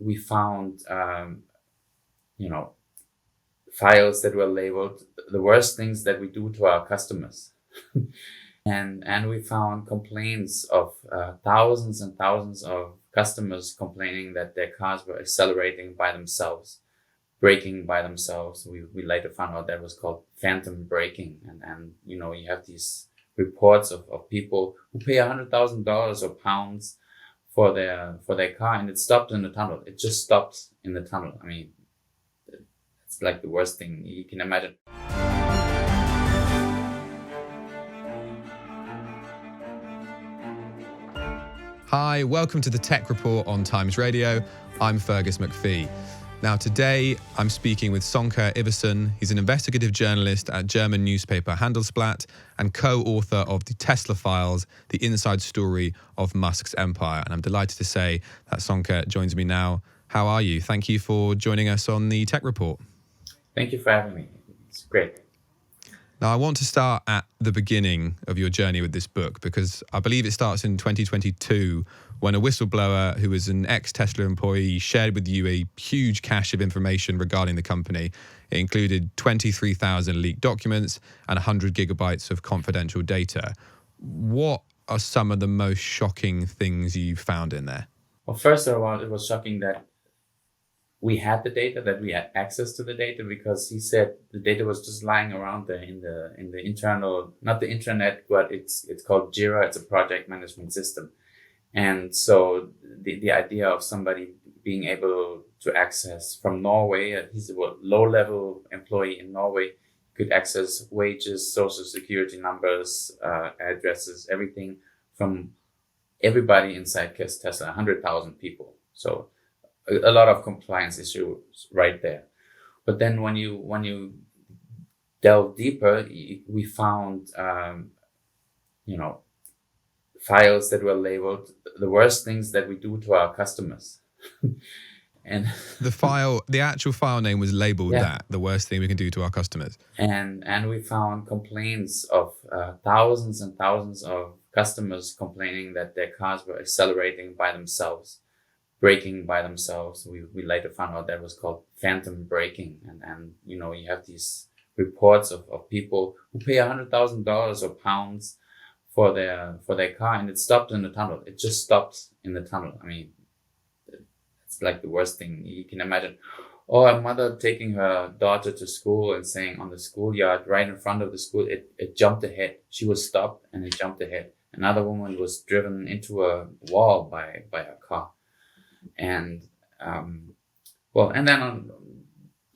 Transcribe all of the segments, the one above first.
we found, files that were labeled the worst things that we do to our customers. And we found complaints of thousands and thousands of customers complaining that their cars were accelerating by themselves, braking by themselves. We later found out that was called phantom braking. And you have these reports of people who pay $100,000 or pounds for their car, and it stopped in the tunnel. It just stopped in the tunnel. I mean, it's like the worst thing you can imagine. Hi, welcome to the Tech Report on Times Radio. I'm Fergus Macphee. Now today I'm speaking with Sonke Iwersen. He's an investigative journalist at German newspaper Handelsblatt and co-author of the Tesla Files, the inside story of Musk's empire. And I'm delighted to say that Sonke joins me now. How are you? Thank you for joining us on the Tech Report. Thank you for having me. It's great. Now, I want to start at the beginning of your journey with this book because I believe it starts in 2022 when a whistleblower who was an ex-Tesla employee shared with you a huge cache of information regarding the company. It included 23,000 leaked documents and 100 gigabytes of confidential data. What are some of the most shocking things you found in there? Well, first of all, it was shocking that we had the data, that we had access to the data, because he said the data was just lying around there in the internal, not the intranet, but it's called Jira. It's a project management system. And so the idea of somebody being able to access from Norway, he's a low-level employee in Norway, could access wages, social security numbers, addresses, everything from everybody inside Tesla, 100,000 people. So a lot of compliance issues right there. But then when you delve deeper, we found, files that were labeled the worst things that we do to our customers. And the actual file name was labeled that, the worst thing we can do to our customers. And we found complaints of thousands and thousands of customers complaining that their cars were accelerating by themselves, braking by themselves. We later found out that was called phantom braking. And you have these reports of people who pay $100,000 or pounds for their car, and it stopped in the tunnel. It just stopped in the tunnel. I mean, it's like the worst thing you can imagine. Or a mother taking her daughter to school and saying on the schoolyard right in front of the school, it jumped ahead. She was stopped and it jumped ahead. Another woman was driven into a wall by a car. And and then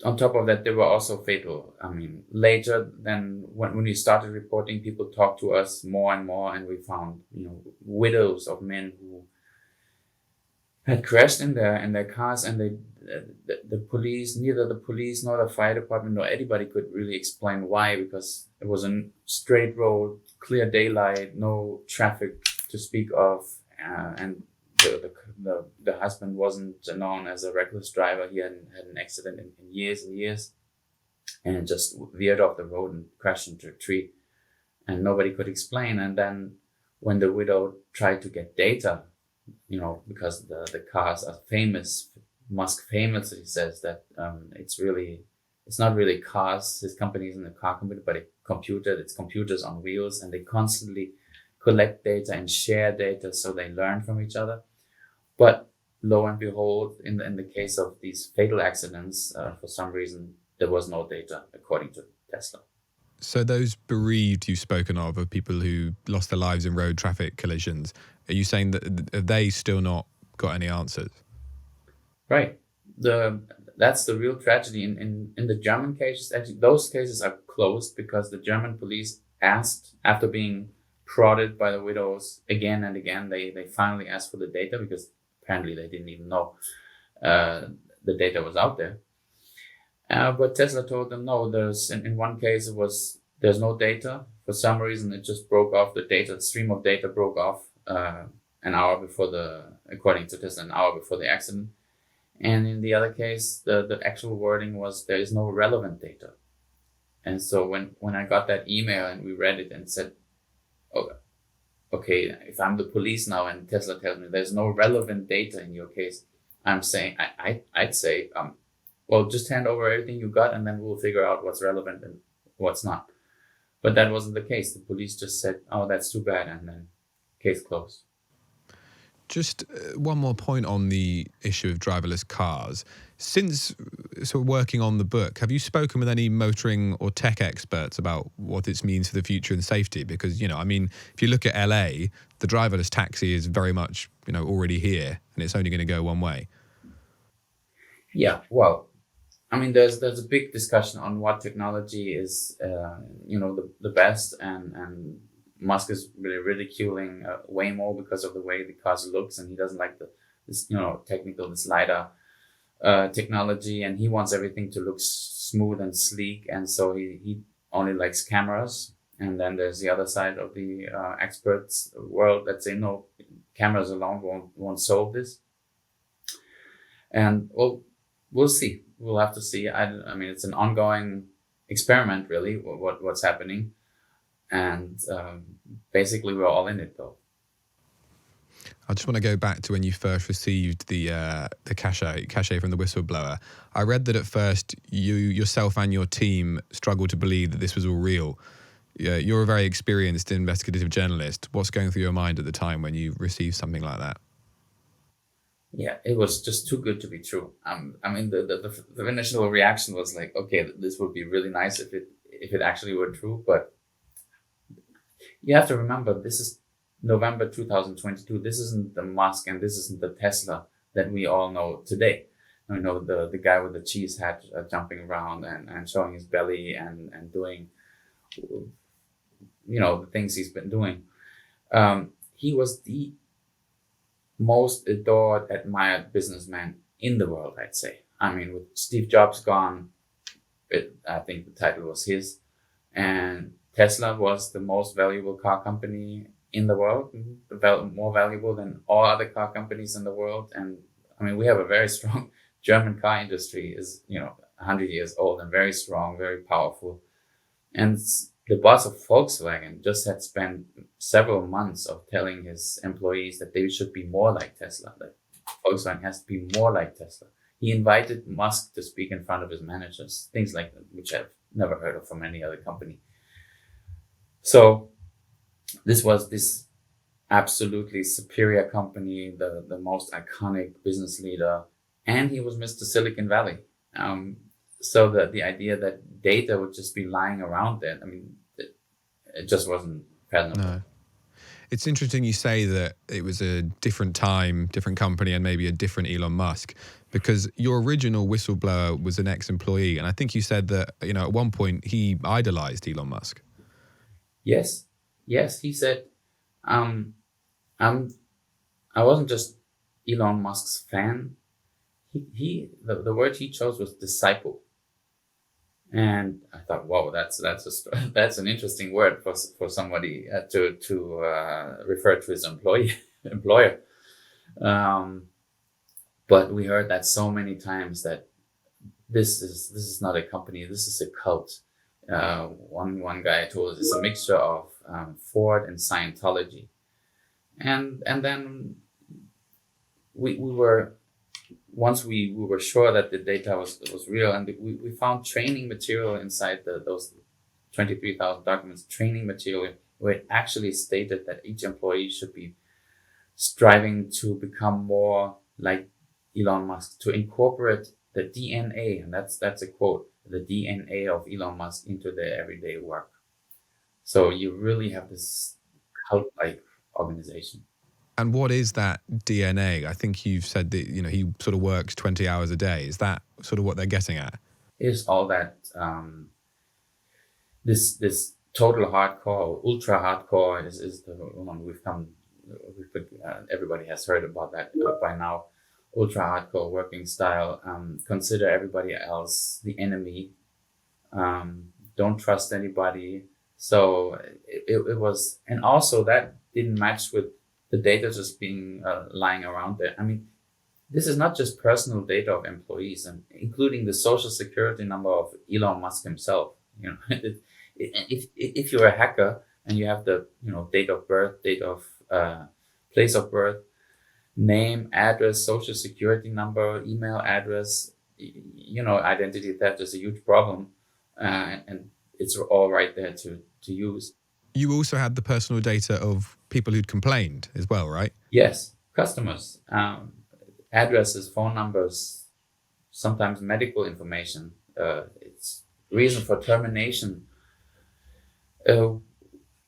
on top of that, they were also fatal. I mean, later then when we started reporting, people talked to us more and more, and we found widows of men who had crashed in their cars, and the police, neither the police nor the fire department nor anybody could really explain why, because it was a straight road, clear daylight, no traffic to speak of, and the husband wasn't known as a reckless driver. He hadn't had an accident in years and years, and just veered off the road and crashed into a tree, and nobody could explain. And then when the widow tried to get data, because the cars are famous, Musk famously says that it's not really cars. His company isn't a car company, but it's computers on wheels, and they constantly collect data and share data so they learn from each other. But lo and behold, in the case of these fatal accidents, for some reason, there was no data, according to Tesla. So those bereaved you've spoken of people who lost their lives in road traffic collisions, are you saying that have they still not got any answers? Right. That's the real tragedy. In the German cases, actually, those cases are closed because the German police asked, after being prodded by the widows again and again, they finally asked for the data, because apparently they didn't even know the data was out there. But Tesla told them, no, in one case there's no data. For some reason, it just broke off. The stream of data broke off an hour before according to Tesla, an hour before the accident. And in the other case, the actual wording was, there is no relevant data. And so when I got that email and we read it and said, okay, if I'm the police now and Tesla tells me there's no relevant data in your case, I'm saying, I'd say, well, just hand over everything you got and then we'll figure out what's relevant and what's not. But that wasn't the case. The police just said, oh, that's too bad. And then case closed. Just one more point on the issue of driverless cars. Since sort of working on the book, have you spoken with any motoring or tech experts about what this means for the future and safety? Because, I mean, if you look at LA, the driverless taxi is very much, already here, and it's only going to go one way. Yeah, well, I mean, there's a big discussion on what technology is, the best, and Musk is really ridiculing Waymo because of the way the car looks, and he doesn't like this LiDAR technology, and he wants everything to look smooth and sleek, and so he only likes cameras. And then there's the other side of the experts world that say no, cameras alone won't solve this. And well, we'll see. We'll have to see. I mean, it's an ongoing experiment, really. What's happening, and basically we're all in it, though. I just want to go back to when you first received the cachet from the whistleblower. I read that at first you yourself and your team struggled to believe that this was all real. You're a very experienced investigative journalist. What's going through your mind at the time when you received something like that? Yeah, it was just too good to be true. I mean, the initial reaction was like, okay, this would be really nice if it actually were true. But you have to remember, this is November 2022. This isn't the Musk and this isn't the Tesla that we all know today. The guy with the cheese hat jumping around and showing his belly and doing, the things he's been doing. He was the most adored, admired businessman in the world, I'd say. I mean, with Steve Jobs gone, I think the title was his. And Tesla was the most valuable car company in the world, more valuable than all other car companies in the world. And I mean, we have a very strong German car industry, is 100 years old and very strong, very powerful. And the boss of Volkswagen just had spent several months of telling his employees that they should be more like Tesla, that Volkswagen has to be more like Tesla. He invited Musk to speak in front of his managers, things like that, which I've never heard of from any other company. So this was this absolutely superior company, the most iconic business leader, and he was Mr. Silicon Valley. So the idea that data would just be lying around there, I mean, it just wasn't present. No. It's interesting you say that it was a different time, different company, and maybe a different Elon Musk, because your original whistleblower was an ex-employee, and I think you said that, at one point he idolized Elon Musk. Yes, he said, I wasn't just Elon Musk's fan. The word he chose was disciple. And I thought, whoa, that's an interesting word for somebody to refer to his employer. But we heard that so many times that this is not a company, this is a cult. One guy told us it's a mixture of Ford and Scientology, and then we were. Once we were sure that the data was real, and we found training material inside those 23,000 documents, training material where it actually stated that each employee should be striving to become more like Elon Musk, to incorporate the DNA, and that's a quote, the DNA of Elon Musk into their everyday work. So you really have this cult-like organization. And what is that DNA? I think you've said that, he sort of works 20 hours a day. Is that sort of what they're getting at? Is all that, this total hardcore, ultra hardcore is the one everybody has heard about that by now. Ultra hardcore working style. Consider everybody else the enemy. Don't trust anybody. So it was, and also that didn't match with the data just being lying around there. I mean, this is not just personal data of employees, and including the social security number of Elon Musk himself. If you're a hacker and you have the date of birth, date of place of birth, name, address, social security number, email address. Identity theft is a huge problem, and it's all right there to use. You also had the personal data of people who'd complained as well, right? Yes, customers, addresses, phone numbers, sometimes medical information. It's reason for termination,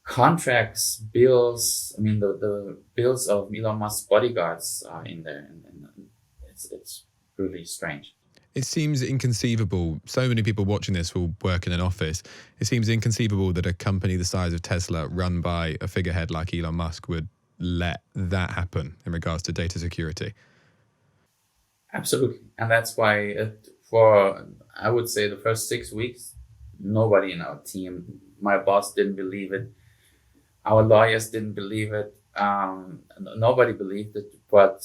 contracts, bills. I mean, the bills of Elon Musk's bodyguards are in there, and it's really strange. It seems inconceivable. So many people watching this will work in an office. It seems inconceivable that a company the size of Tesla, run by a figurehead like Elon Musk, would let that happen in regards to data security. Absolutely, and that's why for I would say the first 6 weeks, nobody in our team, my boss didn't believe it. Our lawyers didn't believe it. Nobody believed it. But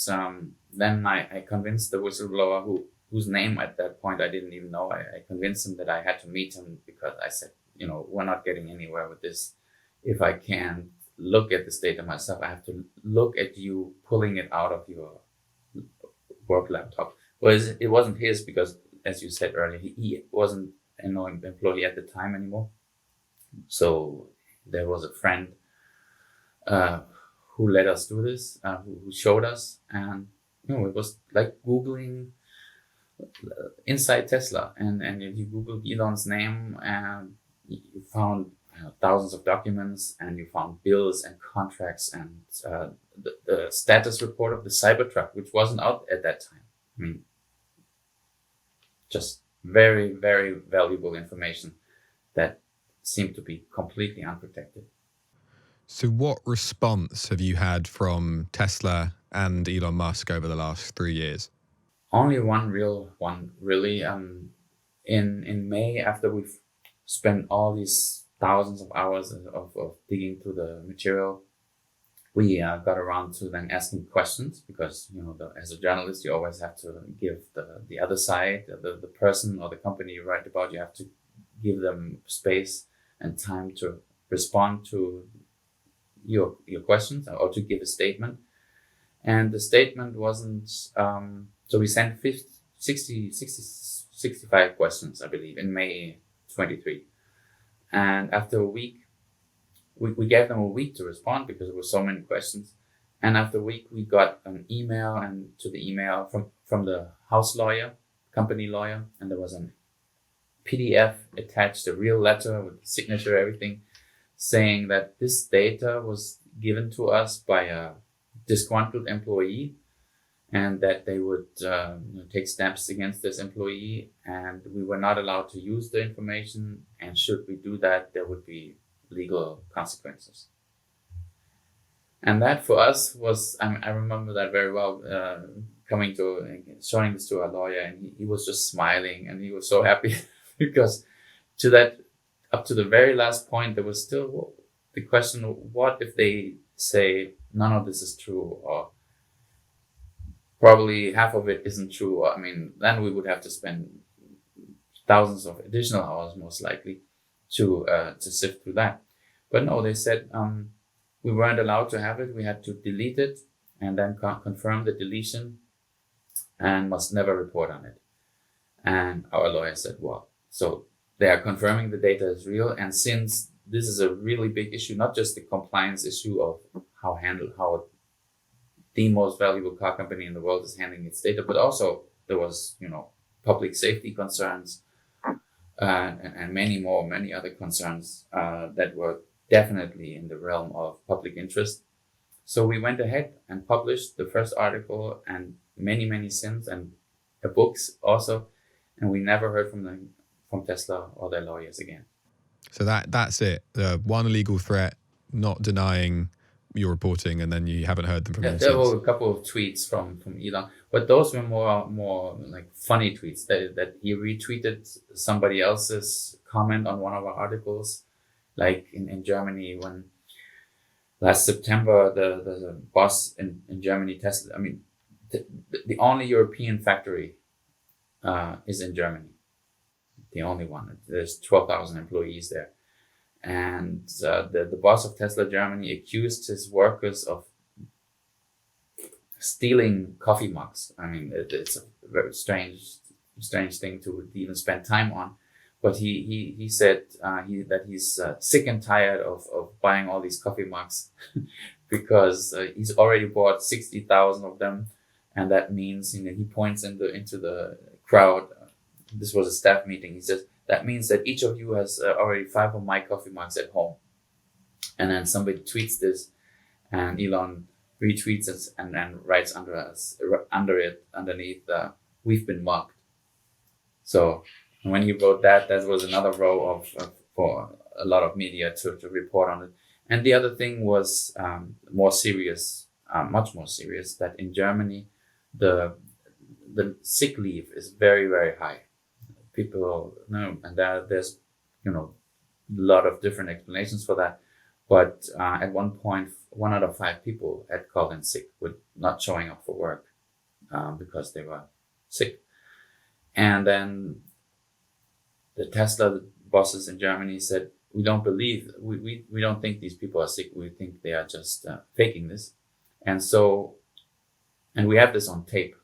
then I convinced the whistleblower, whose name at that point I didn't even know. I convinced him that I had to meet him, because I said, we're not getting anywhere with this. If I can't look at this data myself, I have to look at you pulling it out of your work laptop. Well, it wasn't his, because, as you said earlier, he wasn't an employee at the time anymore. So there was a friend who let us do this, who showed us, and it was like Googling inside Tesla, and if you Googled Elon's name, and you found thousands of documents, and you found bills and contracts, and the status report of the Cybertruck, which wasn't out at that time. I mean, just very, very valuable information that seemed to be completely unprotected. So what response have you had from Tesla and Elon Musk over the last 3 years? Only one real one, really. In May, after we've spent all these thousands of hours of digging through the material, we got around to then asking questions, because as a journalist, you always have to give the other side, the person or the company you write about, you have to give them space and time to respond to your questions, or to give a statement. And the statement wasn't, so we sent 65 questions, I believe, in May 23. And after a week, we gave them a week to respond, because there were so many questions. And after a week, we got an email, and to the email from the house lawyer, company lawyer, and there was a PDF attached, a real letter with signature, everything, saying that this data was given to us by a disgruntled employee, and that they would take steps against this employee, and we were not allowed to use the information, and should we do that, there would be legal consequences. And that for us was, I remember that very well, showing this to our lawyer, and he was just smiling, and he was so happy because up to the very last point, there was still the question, what if they say none of this is true, or probably half of it isn't true? I mean, then we would have to spend thousands of additional hours, most likely, to sift through that. But no, they said we weren't allowed to have it. We had to delete it, and then confirm the deletion, and must never report on it. And our lawyer said, well, so they are confirming the data is real, and since this is a really big issue, not just the compliance issue of how the most valuable car company in the world is handling its data, but also there was, public safety concerns, and many other concerns that were definitely in the realm of public interest. So we went ahead and published the first article, and many since, and books also, and we never heard from Tesla or their lawyers again. So that's it. One illegal threat, not denying your reporting, and then you haven't heard them from them There since. were a couple of tweets from Elon, but those were more like funny tweets that he retweeted somebody else's comment on one of our articles, like in Germany, when last September the boss in Germany, Tesla. I mean, the only European factory is in Germany. The only one. There's 12,000 employees there. And the boss of Tesla Germany accused his workers of stealing coffee mugs. I mean, it's a very strange thing to even spend time on. But he said that he's sick and tired of buying all these coffee mugs because he's already bought 60,000 of them, and that means, he points into the crowd. This was a staff meeting. He says that means that each of you has already 5 of my coffee mugs at home. And then somebody tweets this, and Elon retweets it and then writes underneath, "We've been mugged." So when he wrote that was another row for a lot of media to report on it. And the other thing was more serious, much more serious, that in Germany, the sick leave is very, very high. People know, and there's, a lot of different explanations for that. But at one point, 1 out of 5 people had called in sick with not showing up for work because they were sick. And then the Tesla bosses in Germany said, we don't think these people are sick. We think they are just faking this. And we have this on tape.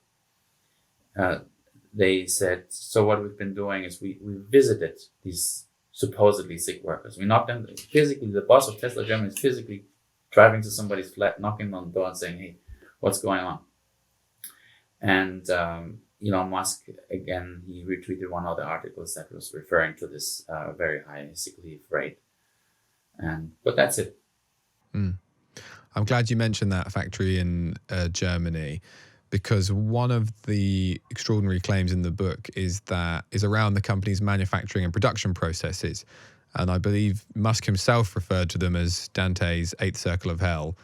They said, so what we've been doing is we visited these supposedly sick workers. We knocked them physically. The boss of Tesla Germany is physically driving to somebody's flat, knocking on the door and saying, "Hey, what's going on?" And Elon Musk, again, he retweeted one of the articles that was referring to this very high sick leave rate. But that's it. I'm glad you mentioned that factory in Germany, because one of the extraordinary claims in the book is around the company's manufacturing and production processes. And I believe Musk himself referred to them as Dante's 8th circle of hell.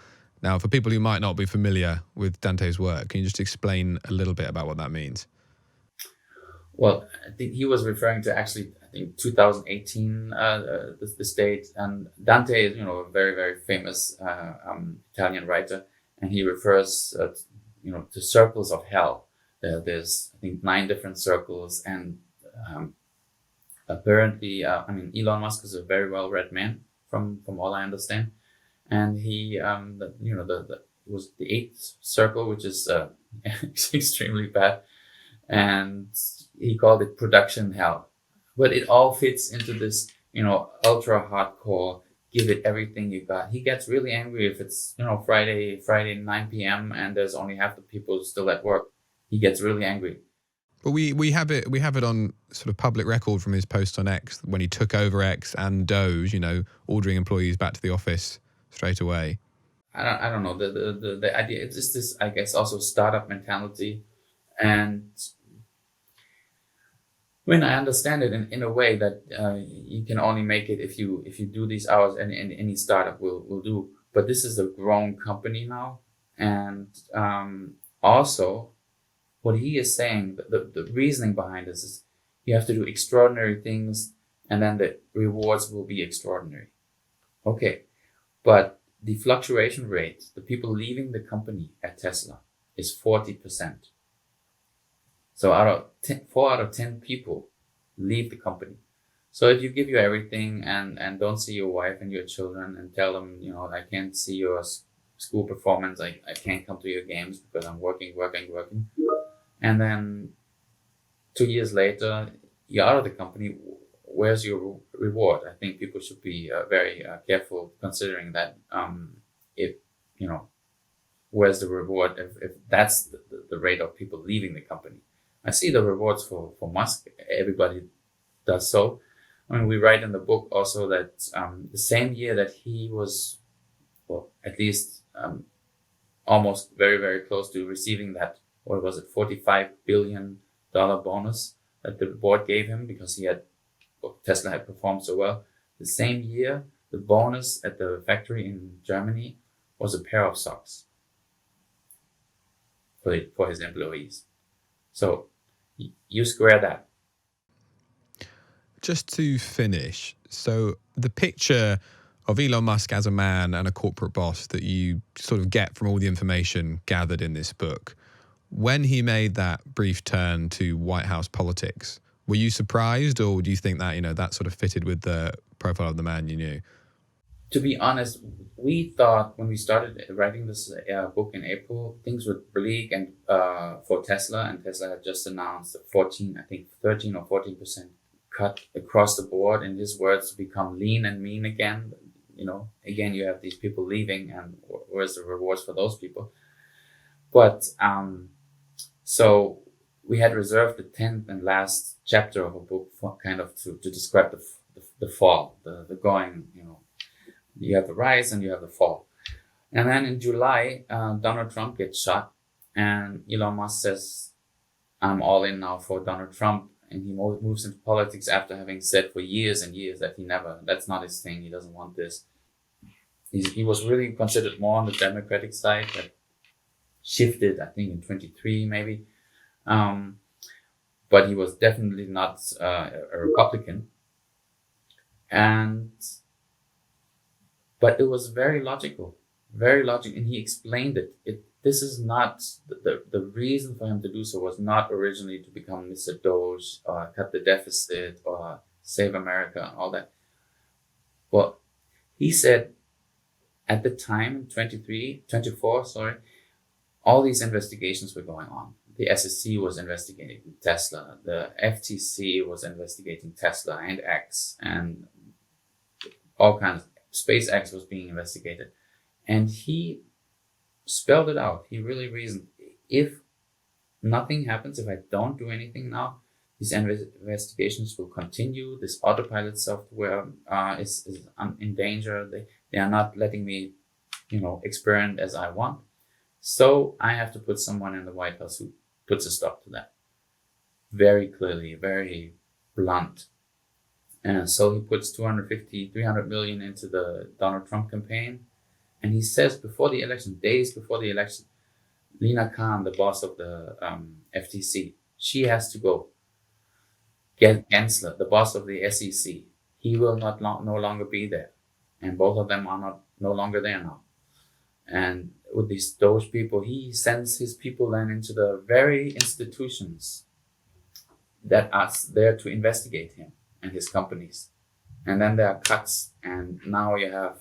Now, for people who might not be familiar with Dante's work, can you just explain a little bit about what that means? Well, I think he was referring to 2018, this date. And Dante is, a very, very famous Italian writer. And he refers, to circles of hell. There's, I think, 9 different circles. And apparently, Elon Musk is a very well-read man, from all I understand. And he, was the 8th circle, which is extremely bad. And he called it production hell. But it all fits into this, ultra hardcore, give it everything you got. He gets really angry if it's, Friday 9 p.m. and there's only half the people still at work. He gets really angry. But we have it on sort of public record from his post on X when he took over X and Doge, ordering employees back to the office straight away. I don't know. The idea, it's just this, I guess, also startup mentality. And when I understand it in a way that you can only make it if you do these hours, and any startup will do. But this is a grown company now. And also, what he is saying, the reasoning behind this is you have to do extraordinary things, and then the rewards will be extraordinary. Okay, but the fluctuation rate, the people leaving the company at Tesla, is 40%. So 4 out of 10 people leave the company. So if you give you everything and don't see your wife and your children and tell them, I can't see your school performance, I can't come to your games because I'm working. And then 2 years later, you're out of the company. Where's your reward? I think people should be very careful considering that. Where's the reward if that's the rate of people leaving the company? I see the rewards for Musk. Everybody does so. We write in the book also that the same year that he was, at least almost very, very close to receiving that, what was it, $45 billion bonus that the board gave him because Tesla had performed so well. The same year, the bonus at the factory in Germany was a pair of socks for his employees. So you square that. Just to finish, so the picture of Elon Musk as a man and a corporate boss that you sort of get from all the information gathered in this book, when he made that brief turn to White House politics, were you surprised, or do you think that, that sort of fitted with the profile of the man you knew? to be honest, we thought when we started writing this book in April, things were bleak and for Tesla, and Tesla had just announced a 13 or 14% cut across the board. In his words, to become lean and mean again. Again, you have these people leaving, and where's the rewards for those people? But so we had reserved the 10th and last chapter of a book for kind of to describe the fall, the going. You have the rise and you have the fall. And then in July, Donald Trump gets shot, and Elon Musk says, "I'm all in now for Donald Trump." And he moves into politics after having said for years and years that that's not his thing. He doesn't want this. He was really considered more on the Democratic side, that shifted, I think, in 23 maybe. But he was definitely not a Republican. But it was very logical. And he explained it. This is not the reason for him to do so was not originally to become Mr. Doge or cut the deficit or save America and all that. Well, he said at the time, 24, all these investigations were going on. The SEC was investigating Tesla. The FTC was investigating Tesla and X, and all kinds. SpaceX was being investigated. And he spelled it out. He really reasoned, if nothing happens, if I don't do anything now, these investigations will continue. This Autopilot software is in danger. They are not letting me, experiment as I want. So I have to put someone in the White House who puts a stop to that. Very clearly, very blunt. And so he puts 300 million into the Donald Trump campaign. And he says days before the election, Lina Khan, the boss of the FTC, she has to go. Gensler, the boss of the SEC, he will no longer be there. And both of them are no longer there now. And with those people, he sends his people then into the very institutions that are there to investigate him and his companies. And then there are cuts, and now you have,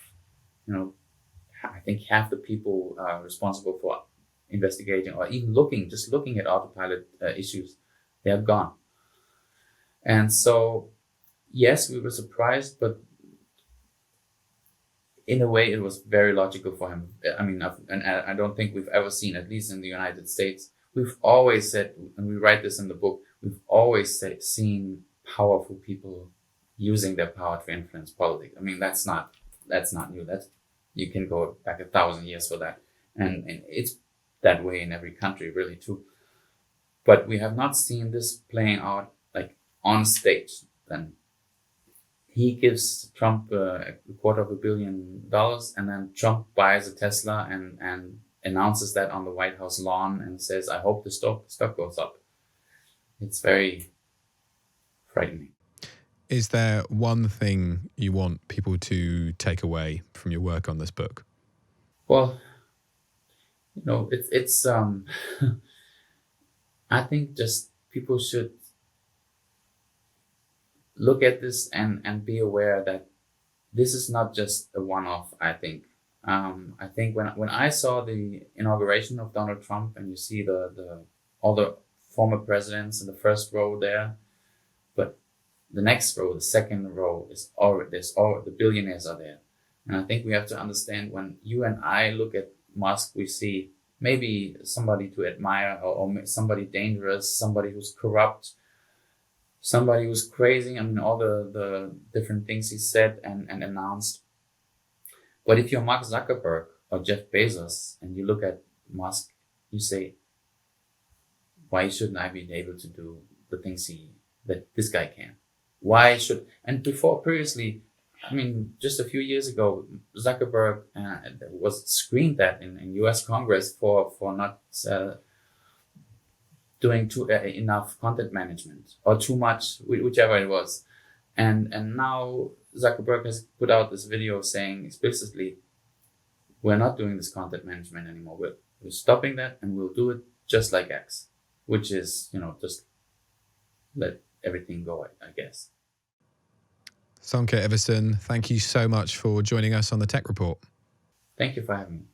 I think half the people responsible for investigating or even looking at Autopilot issues, they are gone. And so, yes, we were surprised, but in a way, it was very logical for him. I mean, and I don't think we've ever seen, at least in the United States, we've always said, and we write this in the book, we've always seen powerful people using their power to influence politics. I mean, that's not new. You can go back 1,000 years for that. And it's that way in every country, really, too. But we have not seen this playing out like on stage. Then he gives Trump $250 million, and then Trump buys a Tesla and announces that on the White House lawn and says, "I hope the stock goes up." It's very frightening. Is there one thing you want people to take away from your work on this book? Well, it's I think just people should look at this and be aware that this is not just a one-off. I think when I saw the inauguration of Donald Trump, and you see all the former presidents in the first row there, but the next row, the second row, the billionaires are there. And I think we have to understand, when you and I look at Musk, we see maybe somebody to admire, or somebody dangerous, somebody who's corrupt, somebody who's crazy. I mean, all the different things he said and announced. But if you're Mark Zuckerberg or Jeff Bezos and you look at Musk, you say, why shouldn't I be able to do the things that this guy can? And previously, I mean, just a few years ago, Zuckerberg was screamed at in US Congress for not doing enough content management, or too much, whichever it was. And now Zuckerberg has put out this video saying explicitly, we're not doing this content management anymore. We're stopping that, and we'll do it just like X, which is, just let everything go, I guess. Sonke Iwersen, thank you so much for joining us on the Tech Report. Thank you for having me.